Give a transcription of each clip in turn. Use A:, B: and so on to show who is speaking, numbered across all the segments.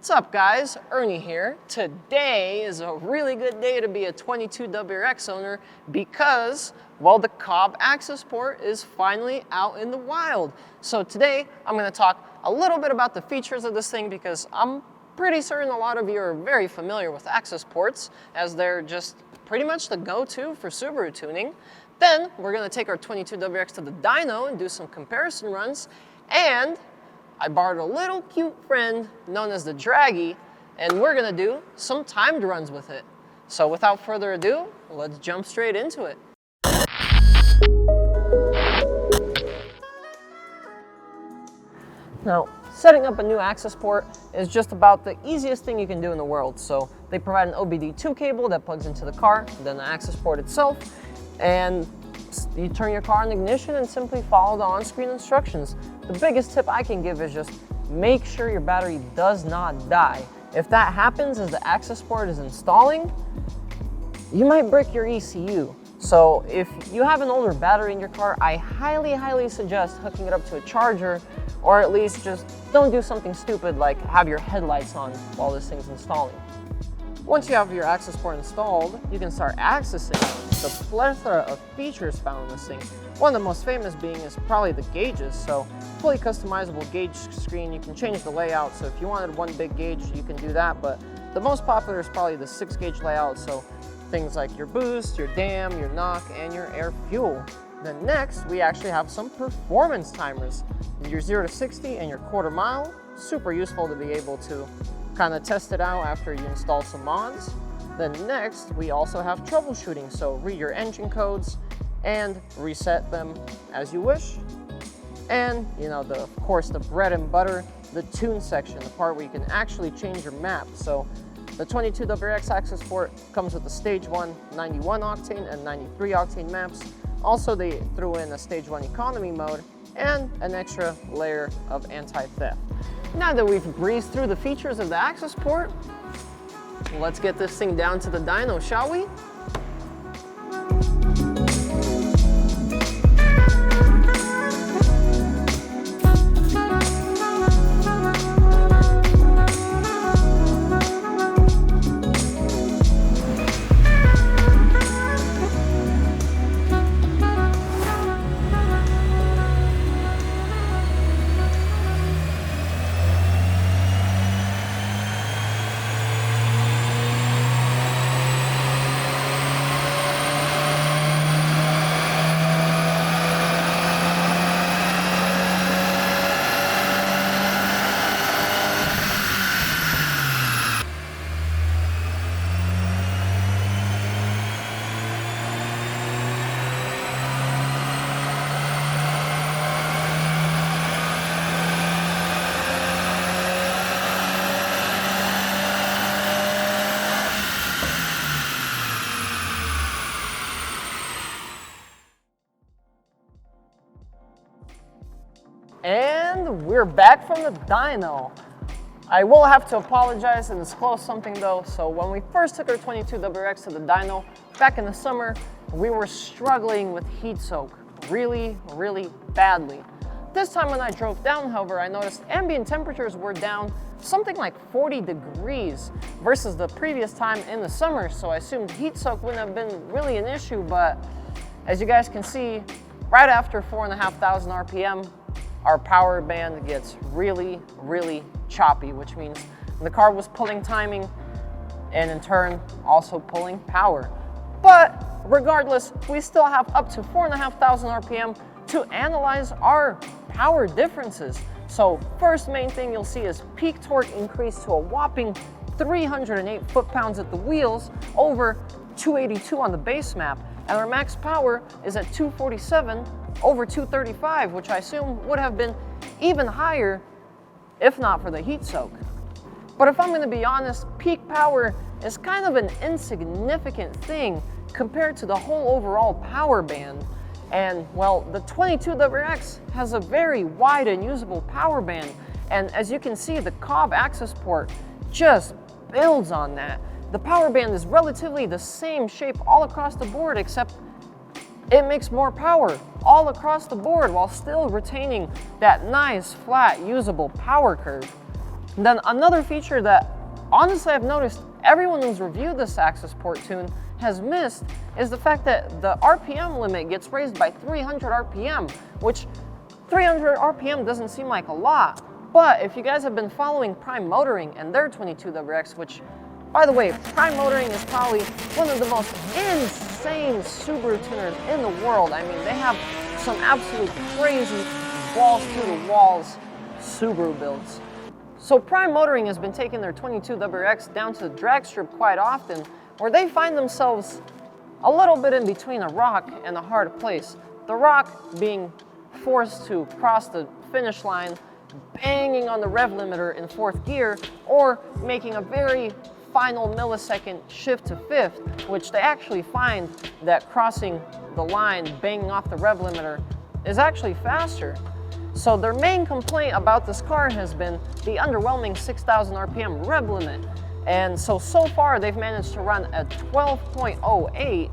A: What's up guys, Ernie here. Today is a really good day to be a 22 WRX owner because, well, the COBB Accessport is finally out in the wild. So today I'm going to talk a little bit about the features of this thing because I'm pretty certain a lot of you are very familiar with Accessports as they're just pretty much the go-to for Subaru tuning. Then we're going to take our 22 WRX to the dyno and do some comparison runs, and I borrowed a little cute friend known as the Draggy, and we're gonna do some timed runs with it. So without further ado, let's jump straight into it. Now, setting up a new Accessport is just about the easiest thing you can do in the world. So they provide an OBD2 cable that plugs into the car, then the Accessport itself, and you turn your car on ignition and simply follow the on-screen instructions. The biggest tip I can give is just make sure your battery does not die. If that happens as the Accessport is installing, you might break your ECU. So if you have an older battery in your car, I highly suggest hooking it up to a charger, or at least just don't do something stupid like have your headlights on while this thing's installing. Once you have your Accessport installed, you can start accessing the plethora of features found in this thing. One of the most famous being is probably the gauges. So fully customizable gauge screen, you can change the layout. So if you wanted one big gauge, you can do that. But the most popular is probably the 6 gauge layout. So things like your boost, your dam, your knock, and your air fuel. Then next, we actually have some performance timers. Your 0 to 60 and your quarter mile. Super useful to be able to kind of test it out after you install some mods. Then next, we also have troubleshooting, so read your engine codes and reset them as you wish. And of course, the bread and butter, the tune section, the part where you can actually change your map. So the 22 WRX Accessport comes with the stage 1 91 octane and 93 octane maps. Also, they threw in a stage 1 economy mode and an extra layer of anti-theft. Now that we've breezed through the features of the Accessport, let's get this thing down to the dyno, shall we? And we're back from the dyno. I will have to apologize and disclose something though. So when we first took our 22 WRX to the dyno back in the summer, we were struggling with heat soak really badly. This time when I drove down, however, I noticed ambient temperatures were down something like 40 degrees versus the previous time in the summer. So I assumed heat soak wouldn't have been really an issue, but as you guys can see, right after 4,500 RPM, our power band gets really choppy, which means the car was pulling timing and in turn also pulling power. But regardless, we still have up to 4,500 RPM to analyze our power differences. So first main thing you'll see is peak torque increased to a whopping 308 foot-pounds at the wheels over 282 on the base map. And our max power is at 247 over 235, which I assume would have been even higher if not for the heat soak. But if I'm going to be honest, peak power is kind of an insignificant thing compared to the whole overall power band. And well, the 22 WRX has a very wide and usable power band. And as you can see, the COBB Accessport just builds on that. The power band is relatively the same shape all across the board, except it makes more power all across the board while still retaining that nice, flat, usable power curve. Then another feature that honestly I've noticed everyone who's reviewed this Accessport tune has missed is the fact that the RPM limit gets raised by 300 RPM, which 300 RPM doesn't seem like a lot. But if you guys have been following Prime Motoring and their 22 WRX, which, by the way, Prime Motoring is probably one of the most insane Subaru tuners in the world. I mean, they have some absolute crazy balls to the walls Subaru builds. So Prime Motoring has been taking their 22 WRX down to the drag strip quite often, where they find themselves a little bit in between a rock and a hard place. The rock being forced to cross the finish line, banging on the rev limiter in 4th gear, or making a very final millisecond shift to 5th, which they actually find that crossing the line, banging off the rev limiter, is actually faster. So their main complaint about this car has been the underwhelming 6,000 RPM rev limit. And so far they've managed to run at 12.08,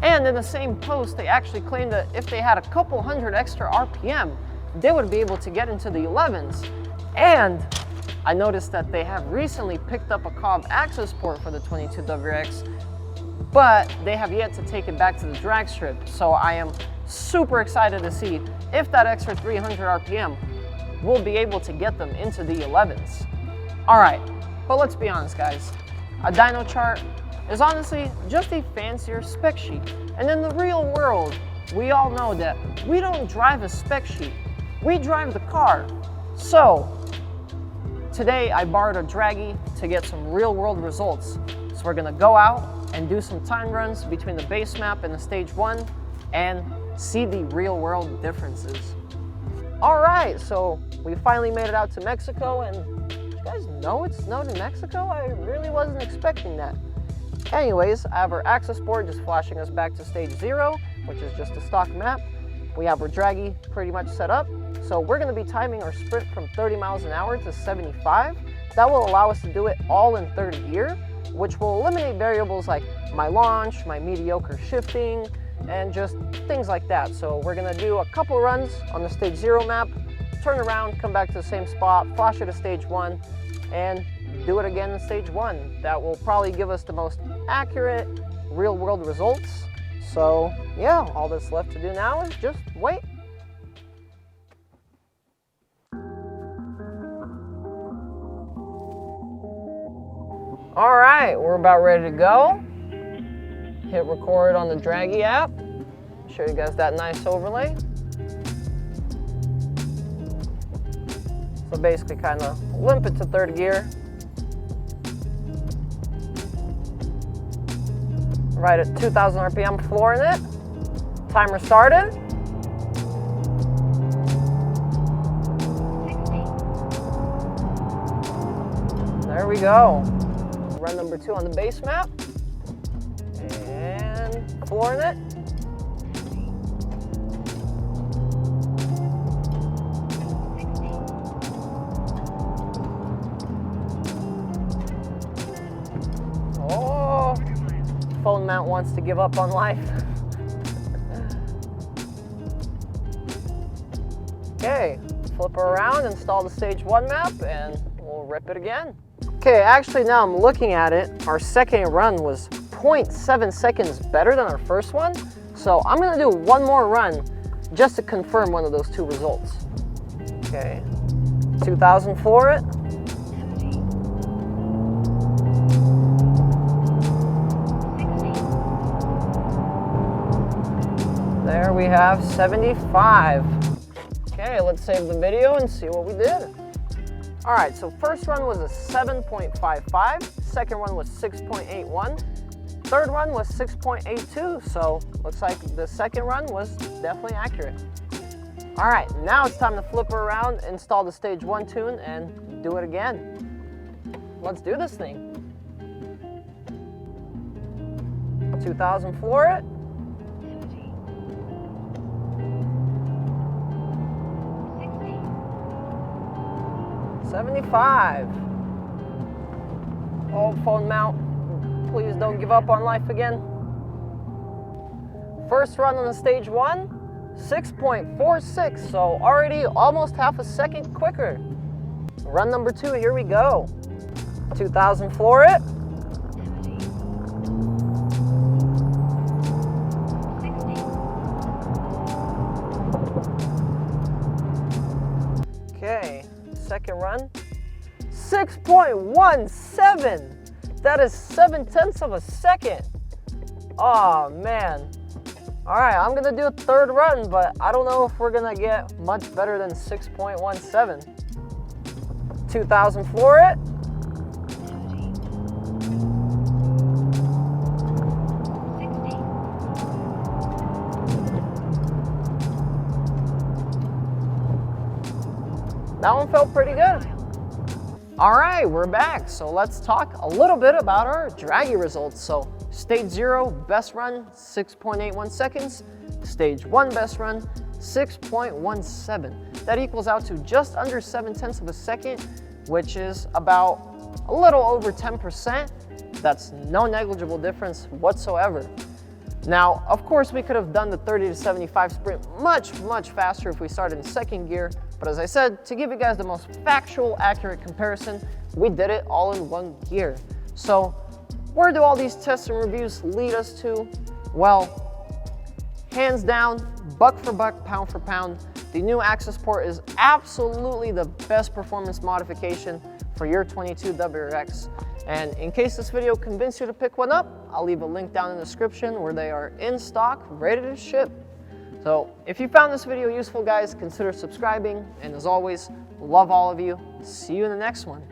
A: and in the same post they actually claimed that if they had a couple hundred extra RPM, they would be able to get into the 11s. And I noticed that they have recently picked up a COBB Accessport for the 22 WRX, but they have yet to take it back to the drag strip. So I am super excited to see if that extra 300 RPM will be able to get them into the 11s. All right, but let's be honest, guys. A dyno chart is honestly just a fancier spec sheet. And in the real world, we all know that we don't drive a spec sheet, we drive the car. So today I borrowed a Draggy to get some real world results. So we're gonna go out and do some time runs between the base map and the stage 1 and see the real world differences. All right, so we finally made it out to Mexico, and you guys know it snowed in Mexico? I really wasn't expecting that. Anyways, I have our Accessport just flashing us back to stage 0, which is just a stock map. We have our Draggy pretty much set up. So we're gonna be timing our sprint from 30 miles an hour to 75. That will allow us to do it all in 3rd gear, which will eliminate variables like my launch, my mediocre shifting, and just things like that. So we're gonna do a couple runs on the stage 0 map, turn around, come back to the same spot, flash it to stage 1, and do it again in stage 1. That will probably give us the most accurate real world results. So yeah, all that's left to do now is just wait. All right, we're about ready to go. Hit record on the Draggy app. Show you guys that nice overlay. So basically kind of limp it to 3rd gear. Right at 2,000 RPM, flooring it. Timer started. There we go. Run number 2 on the base map. And flooring it. Oh, phone mount wants to give up on life. Okay, flip her around, install the stage 1 map, and we'll rip it again. Okay, actually now I'm looking at it, our second run was 0.7 seconds better than our first one. So I'm gonna do one more run just to confirm one of those 2 results. Okay, 2,000 for it. There we have 75. Okay, let's save the video and see what we did. All right, so first run was a 7.55, second run was 6.81, third run was 6.82, so looks like the second run was definitely accurate. All right, now it's time to flip her around, install the stage 1 tune, and do it again. Let's do this thing. 2,000 for it. $75. Oh, phone mount, please don't give up on life again. First run on the stage 1, 6.46, so already almost half a second quicker. Run number 2, here we go. 2,000 for it. Okay, second run. 6.17. That is 7/10 of a second. Oh man. All right, I'm gonna do a third run, but I don't know if we're gonna get much better than 6.17. 2,000 for it. That one felt pretty good. All right, we're back. So let's talk a little bit about our Draggy results. So stage 0, best run, 6.81 seconds. Stage 1, best run, 6.17. That equals out to just under 7/10 of a second, which is about a little over 10%. That's no negligible difference whatsoever. Now, of course, we could have done the 30 to 75 sprint much faster if we started in second gear, but as I said, to give you guys the most factual, accurate comparison, we did it all in one gear. So where do all these tests and reviews lead us to? Well, hands down, buck for buck, pound for pound, the new Accessport is absolutely the best performance modification for your 22 WRX. And in case this video convinced you to pick one up, I'll leave a link down in the description where they are in stock, ready to ship. So if you found this video useful, guys, consider subscribing. And as always, love all of you. See you in the next one.